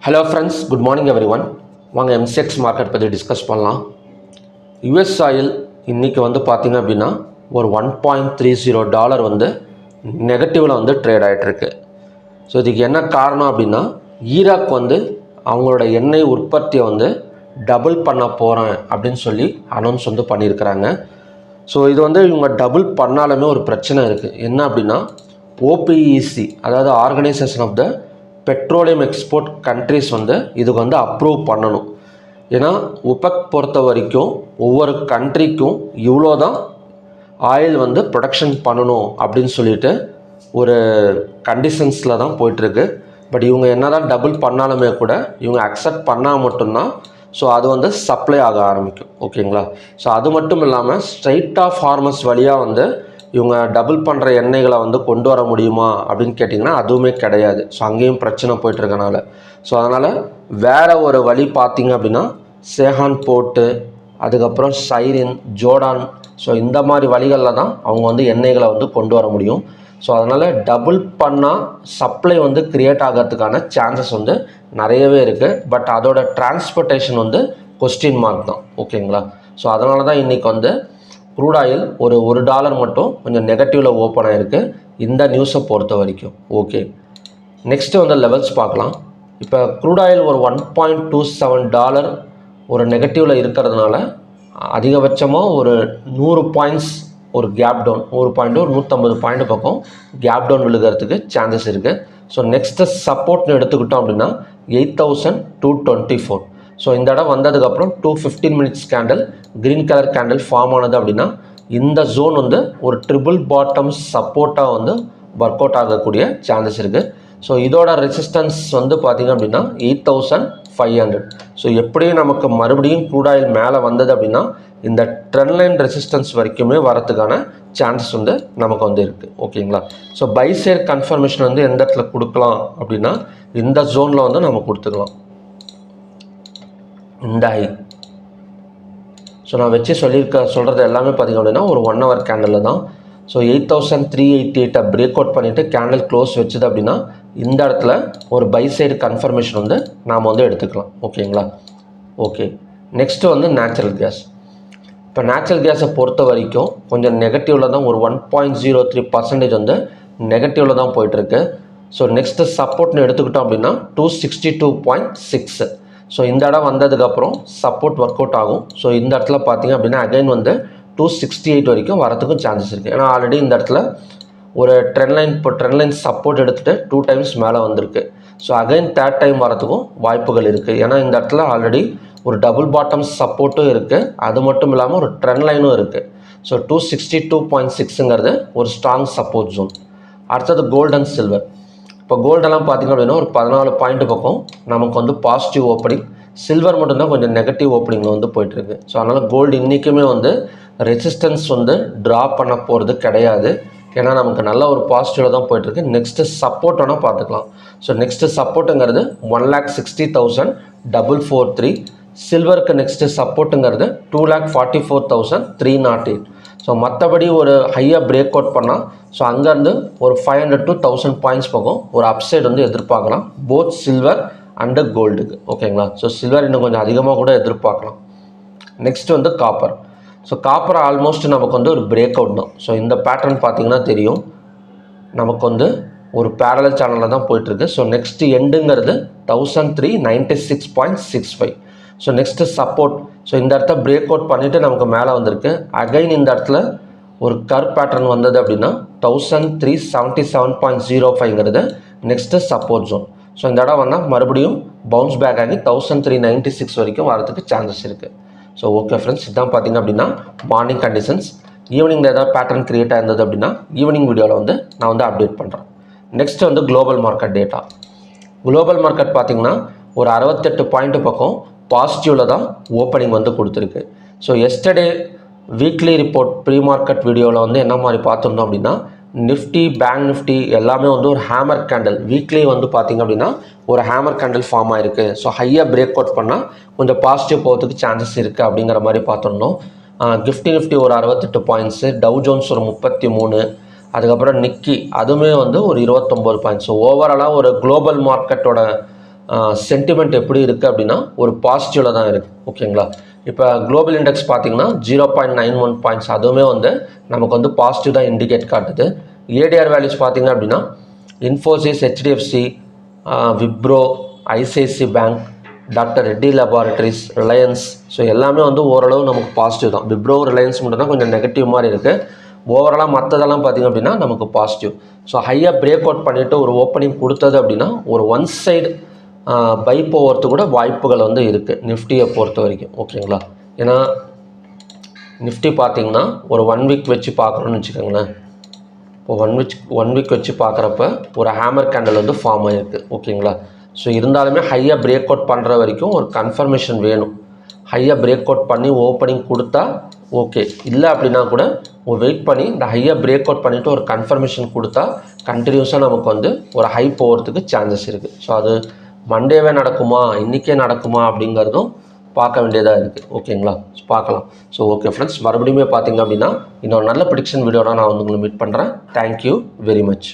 Hello friends, good morning everyone. வாங்க MCX market பற்றி discuss பண்ணலாம். யுஎஸ் ஆயில் இன்றைக்கி பார்த்திங்க அப்படின்னா ஒரு $1.30 நெகட்டிவில் ட்ரேட் ஆகிட்டுருக்கு. ஸோ இதுக்கு என்ன காரணம் அப்படின்னா, ஈராக் அவங்களோட எண்ணெய் உற்பத்தியை டபுள் பண்ண போகிறேன் அப்படின்னு சொல்லி அனௌன்ஸ் பண்ணியிருக்கிறாங்க. ஸோ இது இவங்க டபுள் பண்ணாலுமே ஒரு பிரச்சனை இருக்குது. என்ன அப்படின்னா, ஓபிஇசி அதாவது organisation of the petroleum export countries இதுக்கு அப்ரூவ் பண்ணணும். ஏன்னா ஒபெக் பொறுத்த வரைக்கும் ஒவ்வொரு கண்ட்ரிக்கும் இவ்வளோ தான் ஆயில் ப்ரொடக்ஷன் பண்ணணும் அப்படின்னு சொல்லிட்டு ஒரு கண்டிஷன்ஸில் தான் போயிட்டுருக்கு. பட் இவங்க என்ன தான் டபுள் பண்ணாலுமே கூட இவங்க அக்செப்ட் பண்ணால் மட்டும்தான் ஸோ அது சப்ளை ஆக ஆரம்பிக்கும். ஓகேங்களா? ஸோ அது மட்டும் இல்லாமல் ஸ்ட்ரைட் ஆஃப் ஹார்மஸ் வழியாக இவங்க டபுள் பண்ணுற எண்ணெய்களை கொண்டு வர முடியுமா அப்படின்னு கேட்டிங்கன்னா அதுவுமே கிடையாது. ஸோ அங்கேயும் பிரச்சனை போயிட்டுருக்கனால ஸோ அதனால் வேறு ஒரு வழி பார்த்திங்க அப்படின்னா சேஹான் போர்ட்டு, அதுக்கப்புறம் சைரின், ஜோர்டான், ஸோ இந்த மாதிரி வழிகளில் தான் அவங்க எண்ணெய்களை கொண்டு வர முடியும். ஸோ அதனால் டபுள் பண்ணால் சப்ளை க்ரியேட் ஆகிறதுக்கான சான்சஸ் நிறையவே இருக்குது. பட் அதோட டிரான்ஸ்போர்ட்டேஷன் கொஸ்டின் மார்க் தான். ஓகேங்களா? ஸோ அதனால தான் இன்றைக்கி க்ரூட் ஆயில் ஒரு $1 மட்டும் கொஞ்சம் நெகட்டிவில் ஓப்பன் ஆகிருக்கு இந்த நியூஸை பொறுத்த வரைக்கும். ஓகே, நெக்ஸ்ட்டு லெவல்ஸ் பார்க்கலாம். இப்போ க்ரூட் ஆயில் ஒரு $1.27 ஒரு நெகட்டிவில் இருக்கிறதுனால அதிகபட்சமாக ஒரு 100 பாயிண்ட்ஸ் ஒரு கேப் டவுன், 150 பாயிண்ட் பக்கம் கேப் டவுன் விழுகிறதுக்கு சான்சஸ் இருக்குது. ஸோ நெக்ஸ்ட்டு சப்போர்ட்னு எடுத்துக்கிட்டோம் அப்படின்னா 8224. ஸோ இந்த இடம் வந்ததுக்கப்புறம் 215 minutes candle green colour candle form ஆனது அப்படின்னா இந்த ஜோன் ஒரு ட்ரிபிள் பாட்டம் சப்போர்ட்டாக ஒர்க் அவுட் ஆகக்கூடிய சான்சஸ் இருக்குது. ஸோ இதோட ரெசிஸ்டன்ஸ் பார்த்திங்க அப்படின்னா 8500. ஸோ எப்படியும் நமக்கு மறுபடியும் க்ரூட் ஆயில் மேலே வந்தது அப்படின்னா இந்த ட்ரெண்ட் லைன் ரெசிஸ்டன்ஸ் வரைக்குமே வரதுக்கான சான்சஸ் நமக்கு இருக்குது. ஓகேங்களா? ஸோ பை சைட் கன்ஃபர்மேஷன் எந்த இடத்துல கொடுக்கலாம் அப்படின்னா இந்த ஜோனில் நம்ம கொடுத்துக்கலாம். இந்த ஹை ஸோ நான் வச்சு சொல்கிறது எல்லாமே பார்த்திங்க அப்படின்னா ஒரு 1 hour கேண்டலில் தான். ஸோ 8388 பிரேக் அவுட் பண்ணிவிட்டு கேண்டில் க்ளோஸ் வச்சுது அப்படின்னா இந்த இடத்துல ஒரு பை சைடு கன்ஃபர்மேஷன் நாம் எடுத்துக்கலாம். ஓகேங்களா? Okay, next natural gas. இப்போ நேச்சுரல் கேஸை பொறுத்த வரைக்கும் கொஞ்சம் நெகட்டிவில் தான், ஒரு 1.03% நெகட்டிவில் தான் போயிட்டுருக்கு. ஸோ நெக்ஸ்ட்டு சப்போர்ட்னு எடுத்துக்கிட்டோம் அப்படின்னா 262.6. ஸோ இந்த இடம் வந்ததுக்கப்புறம் சப்போர்ட் ஒர்க் அவுட் ஆகும். ஸோ இந்த இடத்துல பார்த்திங்க அப்படின்னா அகைன் 268 வரைக்கும் வரத்துக்கும் சான்சஸ் இருக்குது. ஏன்னா ஆல்ரெடி இந்த இடத்துல ஒரு ட்ரெண்ட் லைன் சப்போர்ட் எடுத்துகிட்டு 2 times மேலே வந்திருக்கு. ஸோ அகைன் 3rd time வரத்துக்கும் வாய்ப்புகள் இருக்குது. ஏன்னா இந்த இடத்துல ஆல்ரெடி ஒரு டபுள் பாட்டம் சப்போர்ட்டும் இருக்குது, அது மட்டும் இல்லாமல் ஒரு ட்ரெண்ட் லைனும் இருக்குது. ஸோ 262.6ங்கிறது ஒரு ஸ்ட்ராங் சப்போர்ட் ஜோன். அடுத்தது கோல்டு அண்ட் சில்வர். இப்போ கோல்டெல்லாம் பார்த்திங்க அப்படின்னா ஒரு 14 பாயிண்ட் பக்கம் நமக்கு பாசிட்டிவ் ஓப்பனிங், சில்வர் மட்டும்தான் கொஞ்சம் நெகட்டிவ் ஓப்பனிங்கில் போயிட்டுருக்கு. ஸோ அதனால் கோல்டு இன்றைக்குமே ரெசிஸ்டன்ஸ் ட்ராப் பண்ண போகிறது கிடையாது. ஏன்னா நமக்கு நல்ல ஒரு பாசிட்டிவில் தான் போயிட்டுருக்கு. நெக்ஸ்ட்டு சப்போர்ட் வேணால் பார்த்துக்கலாம். ஸோ நெக்ஸ்ட்டு சப்போர்ட்டுங்கிறது 1,60,443. சில்வருக்கு நெக்ஸ்ட்டு சப்போர்ட்டுங்கிறது 2,44,308. ஸோ மற்றபடி ஒரு ஹையாக பிரேக் அவுட் பண்ணால் ஸோ அங்கேருந்து ஒரு 500 to 1000 பாயிண்ட்ஸ் பக்கம் ஒரு அப்சைடு எதிர்பார்க்கலாம் போத் சில்வர் அண்டு கோல்டுக்கு. ஓகேங்களா? ஸோ சில்வர் இன்னும் கொஞ்சம் அதிகமாக கூட எதிர்பார்க்கலாம். Next copper. So copper almost நமக்கு ஒரு பிரேக் அவுட் தான். ஸோ இந்த பேட்டர்ன் பார்த்திங்கன்னா தெரியும், நமக்கு ஒரு பேரலல் சேனலில் தான் போயிட்டுருக்கு. ஸோ நெக்ஸ்ட்டு எண்டுங்கிறது 1396.65. So next support. ஸோ இந்த இடத்த பிரேக் அவுட் பண்ணிவிட்டு நமக்கு மேலே வந்திருக்கு. அகைன் இந்த இடத்துல ஒரு கர் பேட்டர்ன் வந்தது அப்படின்னா 1377.05ங்கிறது நெக்ஸ்ட்டு சப்போர்ட் ஜோன். ஸோ இந்த இடம் வந்தால் மறுபடியும் பவுன்ஸ் பேக் ஆகி 1396 வரைக்கும் வரதுக்கு சான்சஸ் இருக்குது. ஸோ ஓகே ஃப்ரெண்ட்ஸ், இதுதான் பார்த்திங்க அப்படின்னா மார்னிங் கண்டிஷன்ஸ். ஈவினிங்கில் ஏதாவது பேட்டர்ன் க்ரியேட் ஆயிருந்தது அப்படின்னா ஈவினிங் வீடியோவில் நான் அப்டேட் பண்ணுறேன். Next global market data. Global market பார்த்திங்கன்னா ஒரு 68 பாயிண்ட் பக்கம் பாசிட்டிவில் தான் ஓப்பனிங் கொடுத்துருக்கு. So yesterday weekly report pre market வீடியோவில் என்ன மாதிரி பார்த்துருந்தோம் அப்படின்னா நிஃப்டி, பேங்க் நிஃப்டி எல்லாமே ஒரு ஹேமர் கேண்டில் வீக்லி பார்த்திங்க அப்படின்னா ஒரு ஹேமர் கேண்டில் ஃபார்ம் ஆகிருக்கு. ஸோ ஹையாக பிரேக் அவுட் பண்ணால் கொஞ்சம் பாசிட்டிவ் போகிறதுக்கு சான்சஸ் இருக்குது அப்படிங்கிற மாதிரி பார்த்துருந்தோம். நிஃப்டி ஒரு 68 பாயிண்ட்ஸு, டவ் ஜோன்ஸ் ஒரு 33, அதுக்கப்புறம் நிக்கி அதுவுமே ஒரு 29 பாயிண்ட்ஸ். ஸோ ஓவராலாக ஒரு குளோபல் மார்க்கெட்டோட சென்டிமெண்ட் எப்படி இருக்குது அப்படின்னா ஒரு பாசிட்டிவில் தான் இருக்குது. ஓகேங்களா. இப்போ குளோபல் இண்டெக்ஸ் பார்த்தீங்கன்னா 0.91 பாயிண்ட்ஸ், அதுவுமே வந்து நமக்கு வந்து பாசிட்டிவ் தான் இண்டிகேட் காட்டுது. ஏடிஆர் வேல்யூஸ் பார்த்தீங்க அப்படின்னா Infosys, HDFC, Wipro, ICICI bank, doctor Reddy laboratories, Reliance, so எல்லாமே வந்து ஓரளவு நமக்கு பாசிட்டிவ் தான். விப்ரோ, ரிலையன்ஸ் மட்டும் தான் கொஞ்சம் நெகட்டிவ் மாதிரி இருக்குது. ஓவராலாக மற்றதெல்லாம் பார்த்திங்க அப்படின்னா நமக்கு பாசிட்டிவ். ஸோ ஹையாக பிரேக் அவுட் பண்ணிவிட்டு ஒரு ஓப்பனிங் கொடுத்தது அப்படின்னா ஒரு ஒன் சைடு பை போகிறது கூட வாய்ப்புகள் வந்து இருக்குது நிஃப்டியை பொறுத்த வரைக்கும். ஓகேங்களா. ஏன்னா நிஃப்டி பார்த்திங்கன்னா ஒரு 1 வீக் வச்சு பார்க்குறோன்னு வச்சுக்கோங்களேன். இப்போ ஒன் வீக் வச்சு பார்க்குறப்ப ஒரு ஹேமர் கேண்டில் வந்து ஃபார்ம் ஆகிருக்கு. ஓகேங்களா. ஸோ இருந்தாலுமே ஹையாக பிரேக் அவுட் பண்ணுற வரைக்கும் ஒரு கன்ஃபர்மேஷன் வேணும். ஹையாக பிரேக் அவுட் பண்ணி ஓப்பனிங் கொடுத்தா ஓகே, இல்லை அப்படின்னா கூட வெயிட் பண்ணி இந்த ஹையாக பிரேக் அவுட் பண்ணிவிட்டு ஒரு கன்ஃபர்மேஷன் கொடுத்தா கண்டினியூஸாக நமக்கு வந்து ஒரு ஹை போகிறதுக்கு சான்சஸ் இருக்குது. ஸோ அது மண்டேவே நடக்குமா, இன்றைக்கே நடக்குமா அப்படிங்கிறதும் பார்க்க வேண்டியதாக இருக்குது. ஓகேங்களா. பார்க்கலாம். ஸோ ஓகே ஃப்ரெண்ட்ஸ், மறுபடியும் பார்த்தீங்க அப்படின்னா இன்னொரு நல்ல ப்ரெடிக்ஷன் வீடியோட நான் வந்து உங்களை மீட் பண்ணுறேன். Thank you very much.